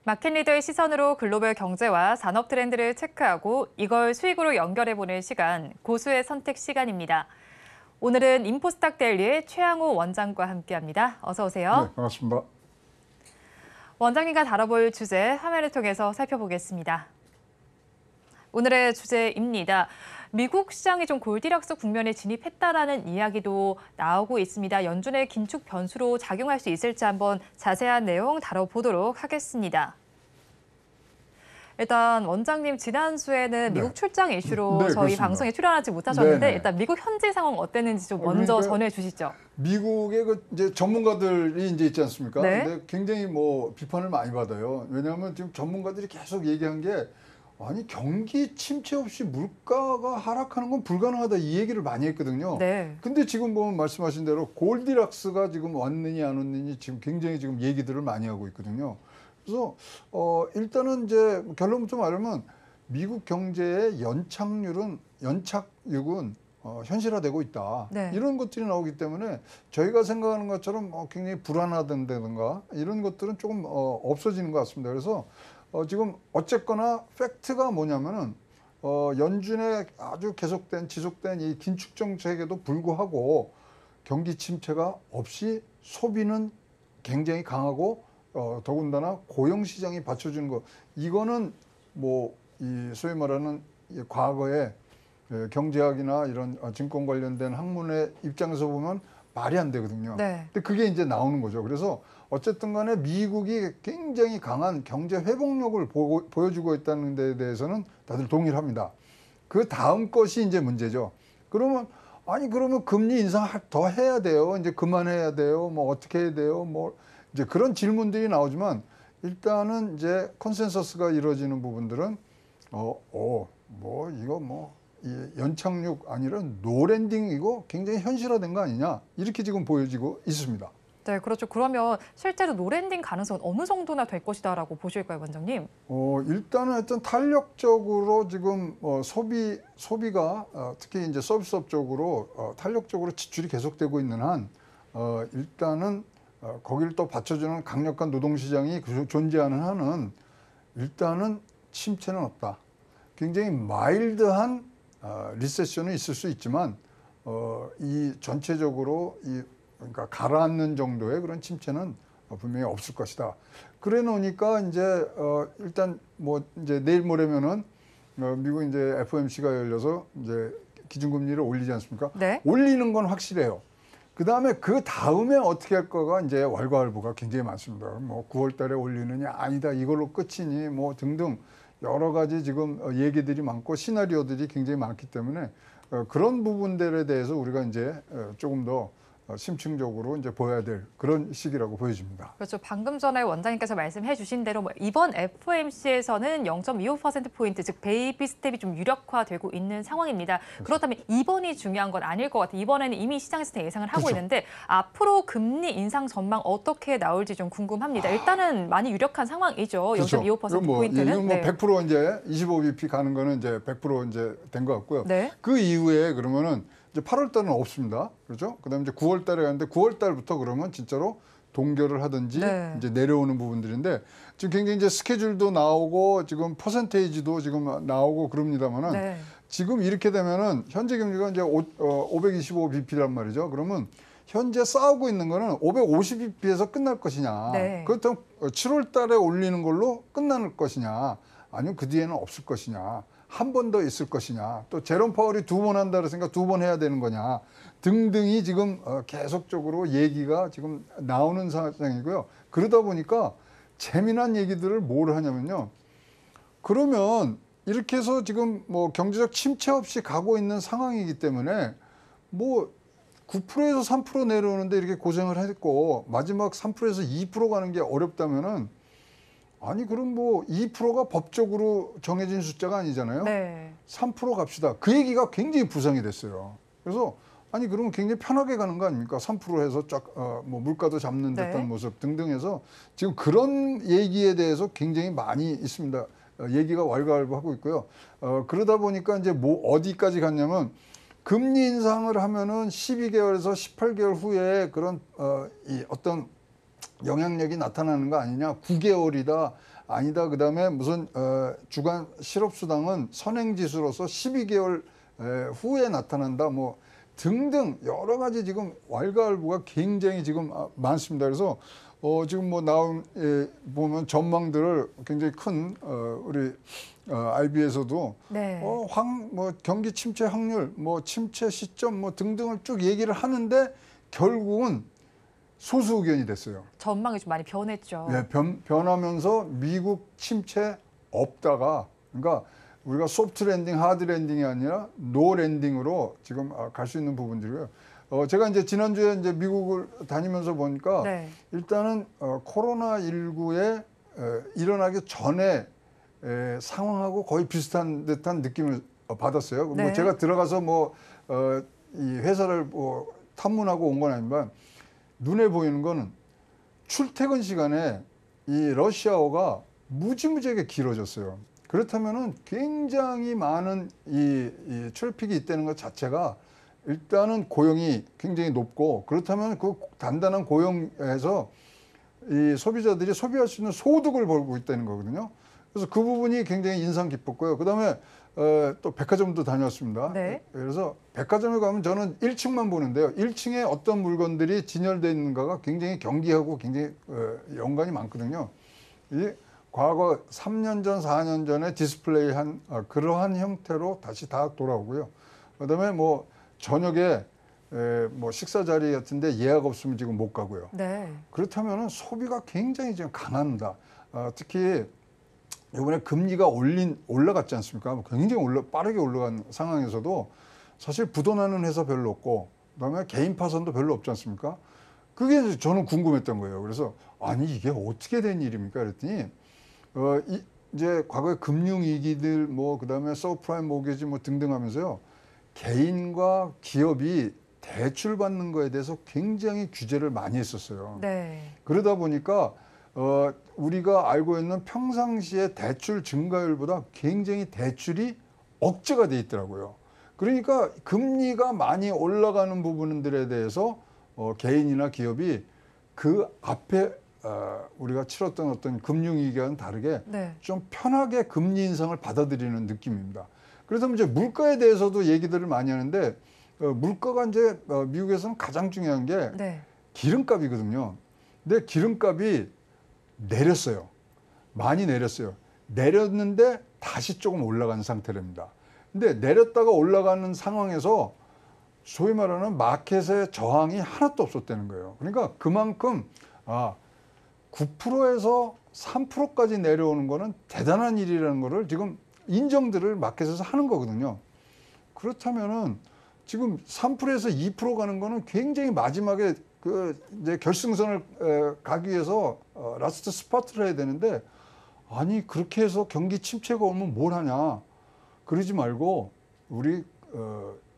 마켓 리더의 시선으로 글로벌 경제와 산업 트렌드를 체크하고 이걸 수익으로 연결해보는 시간, 고수의 선택 시간입니다. 오늘은 인포스탁 데일리의 최양호 원장과 함께합니다. 어서 오세요. 네, 반갑습니다. 원장님과 다뤄볼 주제 화면을 통해서 살펴보겠습니다. 오늘의 주제입니다. 미국 시장이 좀 골디락스 국면에 진입했다라는 이야기도 나오고 있습니다. 연준의 긴축 변수로 작용할 수 있을지 한번 자세한 내용 다뤄보도록 하겠습니다. 일단 원장님 지난주에는 미국 출장 이슈로 저희 그렇습니다. 방송에 출연하지 못하셨는데 네네. 일단 미국 현지 상황 어땠는지 좀 먼저 전해주시죠. 미국의 이제 전문가들이 이제 있지 않습니까? 네. 근데 굉장히 비판을 많이 받아요. 왜냐하면 지금 전문가들이 계속 얘기한 게 아니 경기 침체 없이 물가가 하락하는 건 불가능하다 이 얘기를 많이 했거든요. 네. 근데 지금 보면 말씀하신 대로 골디락스가 지금 왔느니 안 왔느니 지금 굉장히 지금 얘기들을 많이 하고 있거든요. 그래서 일단은 이제 결론 좀 말하면 미국 경제의 연착륙은 현실화되고 있다. 네. 이런 것들이 나오기 때문에 저희가 생각하는 것처럼 굉장히 불안하다든가 이런 것들은 조금 없어지는 것 같습니다. 그래서 지금 어쨌거나 팩트가 뭐냐면은 연준의 아주 지속된 이 긴축 정책에도 불구하고 경기 침체가 없이 소비는 굉장히 강하고 더군다나 고용 시장이 받쳐주는 거 이거는 이 소위 말하는 과거에 경제학이나 이런 증권 관련된 학문의 입장에서 보면 말이 안 되거든요. 네. 근데 그게 이제 나오는 거죠. 그래서 어쨌든 간에 미국이 굉장히 강한 경제 회복력을 보여주고 있다는 데 대해서는 다들 동의를 합니다. 그 다음 것이 이제 문제죠. 그러면 금리 인상 더 해야 돼요. 이제 그만해야 돼요. 어떻게 해야 돼요. 이제 그런 질문들이 나오지만 일단은 이제 컨센서스가 이루어지는 부분들은 이 연착륙 아니라 노랜딩이고 굉장히 현실화된 거 아니냐 이렇게 지금 보여지고 있습니다. 네, 그렇죠. 그러면 실제로 노랜딩 가능성은 어느 정도나 될 것이다라고 보실까요, 원장님? 일단은 하여튼 탄력적으로 지금 소비가 특히 이제 서비스업 쪽으로 탄력적으로 지출이 계속되고 있는 한 일단은 거기를 또 받쳐주는 강력한 노동시장이 존재하는 한은 일단은 침체는 없다. 굉장히 마일드한 리세션은 있을 수 있지만 이 전체적으로 그러니까 가라앉는 정도의 그런 침체는 분명히 없을 것이다. 그래 놓으니까 이제 일단 이제 내일 모레면은 미국 이제 FOMC가 열려서 이제 기준금리를 올리지 않습니까? 네. 올리는 건 확실해요. 그다음에 그 다음에 어떻게 할 거가 이제 왈가왈부가 굉장히 많습니다. 9월 달에 올리느냐 아니다 이걸로 끝이니 등등 여러 가지 지금 얘기들이 많고 시나리오들이 굉장히 많기 때문에 그런 부분들에 대해서 우리가 이제 조금 더 심층적으로 이제 보여야 될 그런 시기라고 보여집니다. 그렇죠. 방금 전에 원장님께서 말씀해 주신 대로 이번 FOMC에서는 0.25%포인트, 즉 베이비 스텝이 좀 유력화되고 있는 상황입니다. 그렇죠. 그렇다면 이번이 중요한 건 아닐 것 같아요. 이번에는 이미 시장에서 예상을 하고 그렇죠. 있는데 앞으로 금리 인상 전망 어떻게 나올지 좀 궁금합니다. 일단은 많이 유력한 상황이죠. 그렇죠. 0.25%포인트는. 이건 100% 이제 25bp 가는 거는 이제 100% 이제 된 것 같고요. 네. 그 이후에 그러면은 이제 8월 달은 없습니다. 그렇죠? 그다음에 이제 9월 달에 가는데 9월 달부터 그러면 진짜로 동결을 하든지 네. 이제 내려오는 부부분들인데 지금 굉장히 이제 스케줄도 나오고 지금 퍼센테이지도 지금 나오고 그럽니다만은 네. 지금 이렇게 되면은 현재 금리가 이제 525bp란 말이죠. 그러면 현재 싸우고 있는 거는 550bp에서 끝날 것이냐. 네. 그렇다면 7월 달에 올리는 걸로 끝날 것이냐. 아니면 그 뒤에는 없을 것이냐. 한 번 더 있을 것이냐, 또 제롬 파월이 2번 한다 그랬으니까 2번 해야 되는 거냐 등등이 지금 계속적으로 얘기가 지금 나오는 상황이고요. 그러다 보니까 재미난 얘기들을 뭘 하냐면요. 그러면 이렇게 해서 지금 경제적 침체 없이 가고 있는 상황이기 때문에 9%에서 3% 내려오는데 이렇게 고생을 했고 마지막 3%에서 2% 가는 게 어렵다면은 아니 그럼 2%가 법적으로 정해진 숫자가 아니잖아요. 네. 3% 갑시다. 그 얘기가 굉장히 부상이 됐어요. 그래서 아니 그러면 굉장히 편하게 가는 거 아닙니까? 3% 해서 쫙 물가도 잡는 듯한 네. 모습 등등 해서 지금 그런 얘기에 대해서 굉장히 많이 있습니다. 얘기가 왈가왈부하고 있고요. 그러다 보니까 이제 어디까지 갔냐면 금리 인상을 하면은 12개월에서 18개월 후에 그런 이 어떤 영향력이 나타나는 거 아니냐. 9개월이다. 아니다. 그다음에 무슨 주간 실업수당은 선행지수로서 12개월 후에 나타난다. 뭐 등등 여러 가지 지금 왈가왈부가 굉장히 지금 많습니다. 그래서 지금 뭐 나온 보면 전망들을 굉장히 큰 우리 IB에서도 네. 뭐 경기 침체 확률, 뭐 침체 시점 뭐 등등을 쭉 얘기를 하는데 결국은 소수 의견이 됐어요. 전망이 좀 많이 변했죠. 네, 변하면서 미국 침체 없다가 그러니까 우리가 소프트 랜딩, 하드 랜딩이 아니라 노 랜딩으로 지금 갈 수 있는 부분들이고요. 제가 이제 지난주에 이제 미국을 다니면서 보니까 네. 일단은 코로나19에 일어나기 전에 상황하고 거의 비슷한 듯한 느낌을 받았어요. 네. 뭐 제가 들어가서 이 회사를 뭐 탐문하고 온 건 아니지만 눈에 보이는 거는 출퇴근 시간에 이 러시아어가 무지무지하게 길어졌어요. 그렇다면은 굉장히 많은 이 트래픽이 있다는 것 자체가 일단은 고용이 굉장히 높고 그렇다면 그 단단한 고용에서 이 소비자들이 소비할 수 있는 소득을 벌고 있다는 거거든요. 그래서 그 부분이 굉장히 인상 깊었고요. 그다음에 또 백화점도 다녔습니다. 네. 그래서 백화점에 가면 저는 1층만 보는데요. 1층에 어떤 물건들이 진열되어 있는가가 굉장히 경기하고 굉장히 연관이 많거든요. 이 과거 3년 전, 4년 전에 디스플레이한 그러한 형태로 다시 다 돌아오고요. 그다음에 뭐 저녁에 뭐 식사 자리 같은데 예약 없으면 지금 못 가고요. 네. 그렇다면은 소비가 굉장히 지금 강합니다. 특히 이번에 금리가 올라갔지 않습니까? 굉장히 빠르게 올라간 상황에서도 사실 부도나는 회사 별로 없고 그다음에 개인 파산도 별로 없지 않습니까? 그게 저는 궁금했던 거예요. 그래서 아니 이게 어떻게 된 일입니까? 그랬더니 이제 과거에 금융 위기들 뭐 그다음에 서브프라임 모기지 뭐 등등 하면서요. 개인과 기업이 대출 받는 거에 대해서 굉장히 규제를 많이 했었어요. 네. 그러다 보니까 우리가 알고 있는 평상시의 대출 증가율보다 굉장히 대출이 억제가 돼 있더라고요. 그러니까 금리가 많이 올라가는 부분들에 대해서 개인이나 기업이 그 앞에 우리가 치렀던 어떤 금융위기와는 다르게 네. 좀 편하게 금리 인상을 받아들이는 느낌입니다. 그래서 이제 물가에 대해서도 얘기들을 많이 하는데 물가가 이제 미국에서는 가장 중요한 게 네. 기름값이거든요. 근데 기름값이 내렸어요. 많이 내렸어요. 내렸는데 다시 조금 올라가는 상태랍니다. 근데 내렸다가 올라가는 상황에서 소위 말하는 마켓의 저항이 하나도 없었다는 거예요. 그러니까 그만큼 9%에서 3%까지 내려오는 거는 대단한 일이라는 거를 지금 인정들을 마켓에서 하는 거거든요. 그렇다면은 지금 3%에서 2% 가는 거는 굉장히 마지막에 이제 결승선을 가기 위해서 라스트 스파트를 해야 되는데 아니 그렇게 해서 경기 침체가 오면 뭘 하냐. 그러지 말고 우리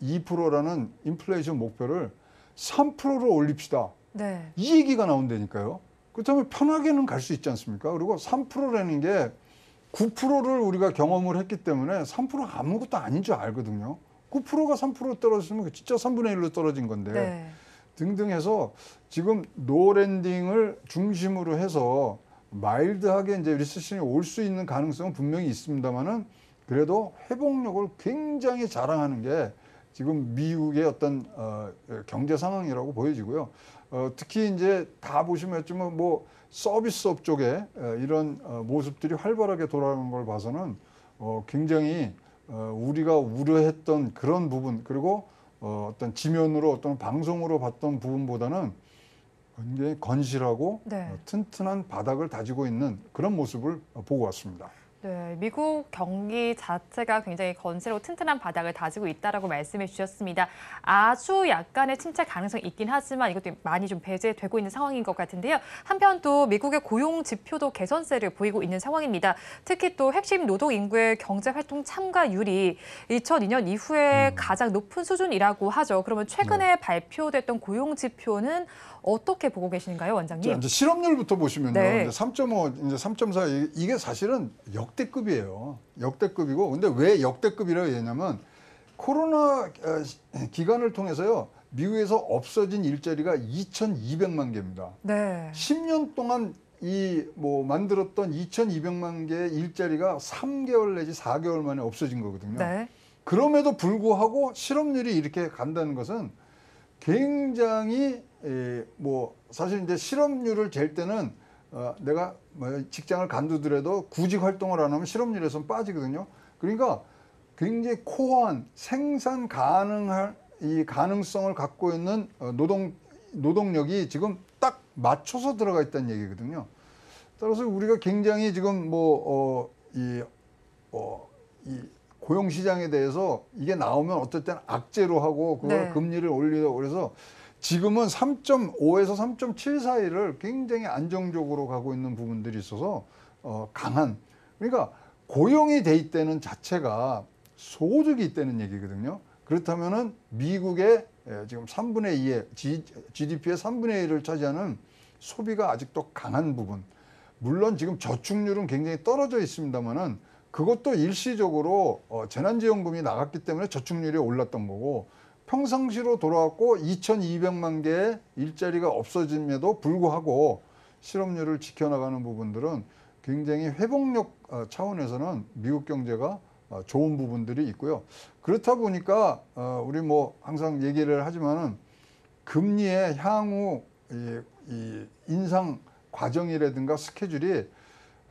2%라는 인플레이션 목표를 3%로 올립시다. 네. 이 얘기가 나온다니까요. 그렇다면 편하게는 갈 수 있지 않습니까? 그리고 3%라는 게 9%를 우리가 경험을 했기 때문에 3%가 아무것도 아닌 줄 알거든요. 9%가 3% 떨어졌으면 진짜 3분의 1로 떨어진 건데 네. 등등 해서 지금 노랜딩을 중심으로 해서 마일드하게 이제 리세션이 올 수 있는 가능성은 분명히 있습니다만은 그래도 회복력을 굉장히 자랑하는 게 지금 미국의 어떤 경제 상황이라고 보여지고요. 특히 이제 다 보시면 뭐 서비스업 쪽에 이런 모습들이 활발하게 돌아가는 걸 봐서는 굉장히 우리가 우려했던 그런 부분 그리고 어떤 지면으로 어떤 방송으로 봤던 부분보다는 굉장히 건실하고 네. 튼튼한 바닥을 다지고 있는 그런 모습을 보고 왔습니다. 네, 미국 경기 자체가 굉장히 건실하고 튼튼한 바닥을 다지고 있다라고 말씀해 주셨습니다. 아주 약간의 침체 가능성이 있긴 하지만 이것도 많이 좀 배제되고 있는 상황인 것 같은데요. 한편 또 미국의 고용 지표도 개선세를 보이고 있는 상황입니다. 특히 또 핵심 노동 인구의 경제활동 참가율이 2002년 이후에 가장 높은 수준이라고 하죠. 그러면 최근에 발표됐던 고용 지표는 어떻게 보고 계신가요, 원장님? 이제 실업률부터 보시면요. 네. 이제 3.5, 이제 3.4 이게 사실은 역대급이에요. 역대급이고 근데 왜 역대급이라고 얘기하냐면 코로나 기간을 통해서요. 미국에서 없어진 일자리가 2,200만 개입니다. 네. 10년 동안 이 뭐 만들었던 2,200만 개의 일자리가 3개월 내지 4개월 만에 없어진 거거든요. 네. 그럼에도 불구하고 실업률이 이렇게 간다는 것은 굉장히 뭐 사실 이제 실업률을 잴 때는 내가 뭐 직장을 간두더라도 구직 활동을 안 하면 실업률에선 빠지거든요. 그러니까 굉장히 코어한 생산 가능할 이 가능성을 갖고 있는 노동력이 지금 딱 맞춰서 들어가 있다는 얘기거든요. 따라서 우리가 굉장히 지금 이 고용 시장에 대해서 이게 나오면 어떨 때는 악재로 하고 그걸 네. 금리를 올리고 그래서 지금은 3.5에서 3.7 사이를 굉장히 안정적으로 가고 있는 부분들이 있어서 강한 그러니까 고용이 돼 있다는 자체가 소득이 있다는 얘기거든요. 그렇다면은 미국의 지금 3분의 2의 GDP의 3분의 1을 차지하는 소비가 아직도 강한 부분. 물론 지금 저축률은 굉장히 떨어져 있습니다만은 그것도 일시적으로 재난지원금이 나갔기 때문에 저축률이 올랐던 거고 평상시로 돌아왔고 2,200만 개의 일자리가 없어짐에도 불구하고 실업률을 지켜나가는 부분들은 굉장히 회복력 차원에서는 미국 경제가 좋은 부분들이 있고요. 그렇다 보니까 우리 뭐 항상 얘기를 하지만은 금리의 향후 이 인상 과정이라든가 스케줄이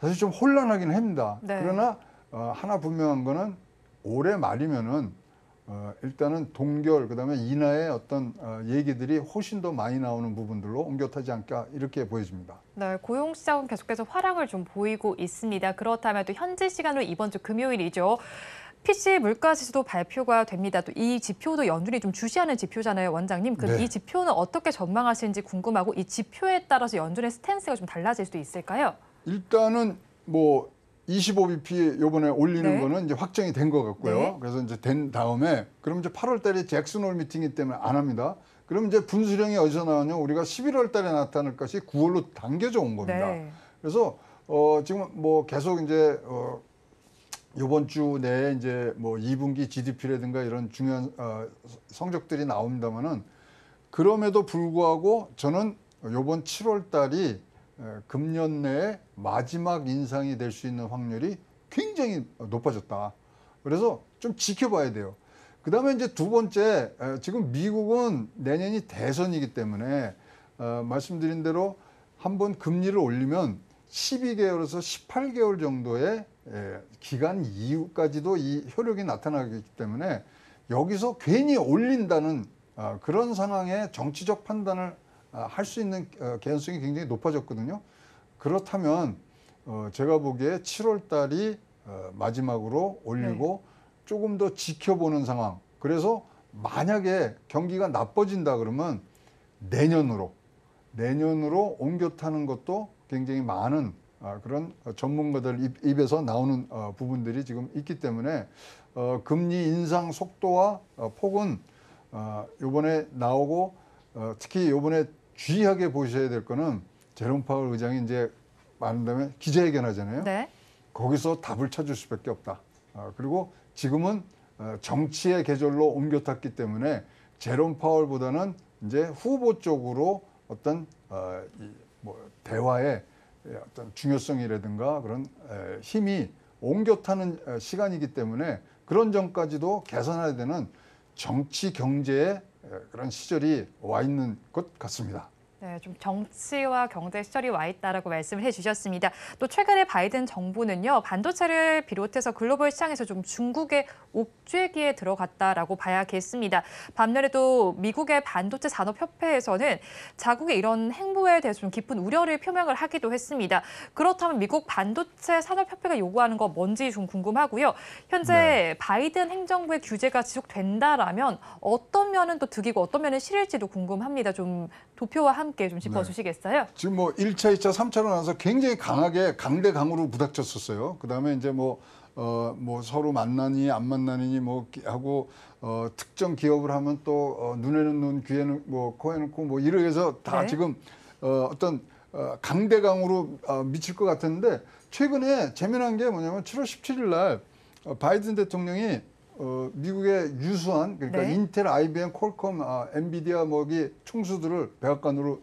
사실 좀 혼란하긴 합니다. 네. 그러나 하나 분명한 거는 올해 말이면은 일단은 동결 그다음에 인하의 어떤 얘기들이 훨씬 더 많이 나오는 부분들로 옮겨타지 않을까 이렇게 보여집니다. 네, 고용 시장은 계속해서 화랑을 좀 보이고 있습니다. 그렇다면 또 현지 시간으로 이번 주 금요일이죠. PC 물가 지수도 발표가 됩니다. 또 이 지표도 연준이 좀 주시하는 지표잖아요, 원장님. 그럼 네. 이 지표는 어떻게 전망하시는지 궁금하고 이 지표에 따라서 연준의 스탠스가 좀 달라질 수도 있을까요? 일단은 뭐 25bp 요번에 올리는 네. 거는 이제 확정이 된 것 같고요. 네. 그래서 이제 된 다음에 그럼 이제 8월 달에 잭슨 홀 미팅이기 때문에 안 합니다. 그럼 이제 분수령이 어디서 나오냐? 우리가 11월 달에 나타날 것이 9월로 당겨져 온 겁니다. 네. 그래서 지금 뭐 계속 이제 이번 주 내에 이제 뭐 2분기 GDP라든가 이런 중요한 성적들이 나옵니다만은 그럼에도 불구하고 저는 이번 7월 달이 금년 내에 마지막 인상이 될 수 있는 확률이 굉장히 높아졌다. 그래서 좀 지켜봐야 돼요. 그 다음에 이제 두 번째, 지금 미국은 내년이 대선이기 때문에 말씀드린 대로 한번 금리를 올리면 12개월에서 18개월 정도의 기간 이후까지도 이 효력이 나타나기 때문에 여기서 괜히 올린다는 그런 상황에 정치적 판단을 할 수 있는 개연성이 굉장히 높아졌거든요. 그렇다면 제가 보기에 7월 달이 마지막으로 올리고 조금 더 지켜보는 상황. 그래서 만약에 경기가 나빠진다 그러면 내년으로 옮겨 타는 것도 굉장히 많은 그런 전문가들 입에서 나오는 부분들이 지금 있기 때문에 금리 인상 속도와 폭은 이번에 나오고 특히 이번에 주의하게 보셔야 될 거는 제롬 파월 의장이 이제 말한다면 기자회견 하잖아요. 네. 거기서 답을 찾을 수밖에 없다. 그리고 지금은 정치의 계절로 옮겨 탔기 때문에 제롬 파월보다는 이제 후보 쪽으로 어떤 뭐 대화의 어떤 중요성이라든가 그런 힘이 옮겨 타는 시간이기 때문에 그런 점까지도 개선해야 되는 정치 경제의 그런 시절이 와 있는 것 같습니다. 네, 좀 정치와 경제 시절이 와 있다라고 말씀을 해주셨습니다. 또 최근에 바이든 정부는요, 반도체를 비롯해서 글로벌 시장에서 좀 중국의 옥죄기에 들어갔다라고 봐야겠습니다. 반면에 또 미국의 반도체 산업협회에서는 자국의 이런 행보에 대해서 좀 깊은 우려를 표명을 하기도 했습니다. 그렇다면 미국 반도체 산업협회가 요구하는 거 뭔지 좀 궁금하고요. 현재 바이든 행정부의 규제가 지속된다라면 어떤 면은 또 득이고 어떤 면은 실일지도 궁금합니다. 좀 도표와 함께 좀 짚어주시겠어요? 지금 뭐 1차, 2차, 3차로 나서 굉장히 강하게 강대강으로 부닥쳤었어요. 그다음에 이제 뭐 서로 만나니 안 만나니 뭐 하고 특정 기업을 하면 또 눈에는 눈, 귀에는 뭐 코에는 코 뭐 이래서 다 지금 어떤 강대강으로 미칠 것 같았는데 최근에 재미난 게 뭐냐면 7월 17일 날 바이든 대통령이 미국의 유수한 그러니까 인텔, IBM, 퀄컴, 엔비디아 뭐기 총수들을 백악관으로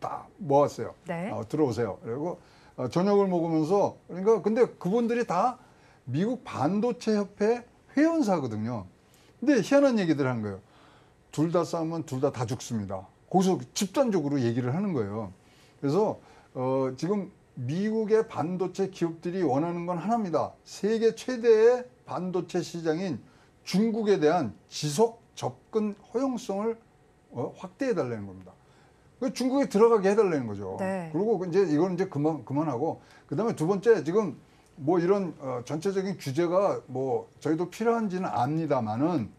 다 모았어요. 네. 들어오세요. 그리고 저녁을 먹으면서 그러니까 근데 그분들이 다 미국 반도체 협회 회원사거든요. 근데 희한한 얘기들 한 거예요. 둘 다 싸우면 둘 다 죽습니다. 거기서 집단적으로 얘기를 하는 거예요. 그래서 지금 미국의 반도체 기업들이 원하는 건 하나입니다. 세계 최대의 반도체 시장인 중국에 대한 지속 접근 허용성을 확대해 달라는 겁니다. 중국에 들어가게 해달라는 거죠. 네. 그리고 이제 이건 이제 그만하고 그다음에 두 번째 지금 뭐 이런 전체적인 규제가 뭐 저희도 필요한지는 압니다만은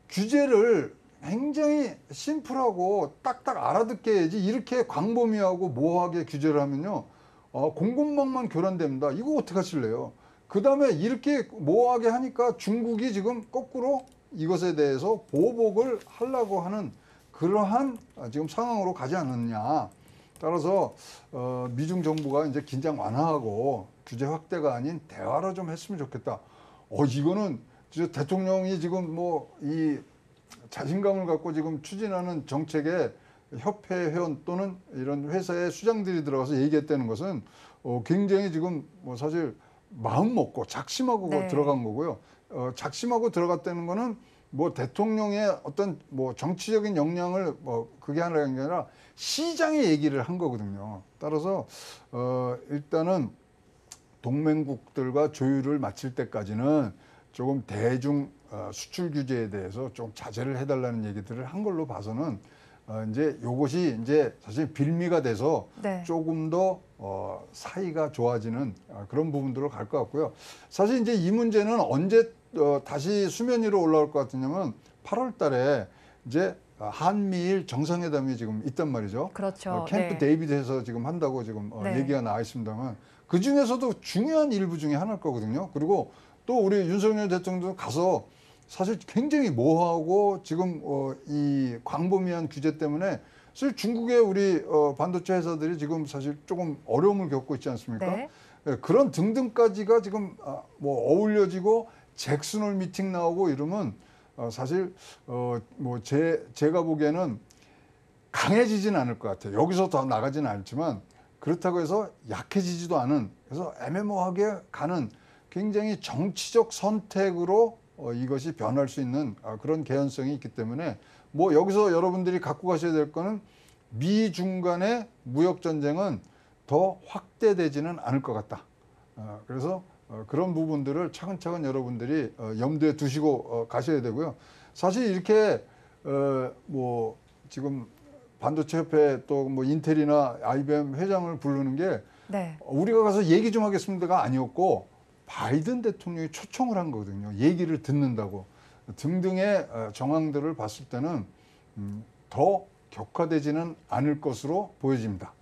규제를 굉장히 심플하고 딱딱 알아듣게 해야지 이렇게 광범위하고 모호하게 규제를 하면요 공급망만 교란됩니다. 이거 어떻게 하실래요? 그 다음에 이렇게 모호하게 하니까 중국이 지금 거꾸로 이것에 대해서 보복을 하려고 하는 그러한 지금 상황으로 가지 않느냐. 따라서 미중 정부가 이제 긴장 완화하고 규제 확대가 아닌 대화로 좀 했으면 좋겠다. 이거는 진짜 대통령이 지금 뭐 이 자신감을 갖고 지금 추진하는 정책에 협회 회원 또는 이런 회사의 수장들이 들어가서 얘기했다는 것은 굉장히 지금 뭐 사실 마음 먹고 작심하고 네. 들어간 거고요. 작심하고 들어갔다는 거는 뭐 대통령의 어떤 뭐 정치적인 역량을 뭐 그게 하는 게 아니라 시장의 얘기를 한 거거든요. 따라서 일단은 동맹국들과 조율을 마칠 때까지는 조금 대중 수출 규제에 대해서 좀 자제를 해달라는 얘기들을 한 걸로 봐서는 이제 요것이 이제 사실 빌미가 돼서 네. 조금 더 사이가 좋아지는 그런 부분들로 갈 것 같고요. 사실 이제 이 문제는 언제 다시 수면 위로 올라올 것 같으냐면 8월 달에 이제 한미일 정상회담이 지금 있단 말이죠. 그렇죠. 캠프 네. 데이비드에서 지금 한다고 지금 네. 얘기가 나와 있습니다만 그 중에서도 중요한 일부 중에 하나일 거거든요. 그리고 또 우리 윤석열 대통령도 가서 사실 굉장히 모호하고 지금 이 광범위한 규제 때문에 사실 중국의 우리 반도체 회사들이 지금 사실 조금 어려움을 겪고 있지 않습니까? 네. 그런 등등까지가 지금 뭐 어울려지고 잭슨홀 미팅 나오고 이러면 사실 뭐 제가 보기에는 강해지지는 않을 것 같아요. 여기서 더 나가지는 않지만 그렇다고 해서 약해지지도 않은 그래서 애매모호하게 가는 굉장히 정치적 선택으로 이것이 변할 수 있는 그런 개연성이 있기 때문에 뭐 여기서 여러분들이 갖고 가셔야 될 거는 미중 간의 무역 전쟁은 더 확대되지는 않을 것 같다. 그래서 그런 부분들을 차근차근 여러분들이 염두에 두시고 가셔야 되고요. 사실 이렇게 뭐 지금 반도체 협회 또 뭐 인텔이나 IBM 회장을 부르는 게 네. 우리가 가서 얘기 좀 하겠습니다가 아니었고 바이든 대통령이 초청을 한 거거든요. 얘기를 듣는다고 등등의 정황들을 봤을 때는 더 격화되지는 않을 것으로 보여집니다.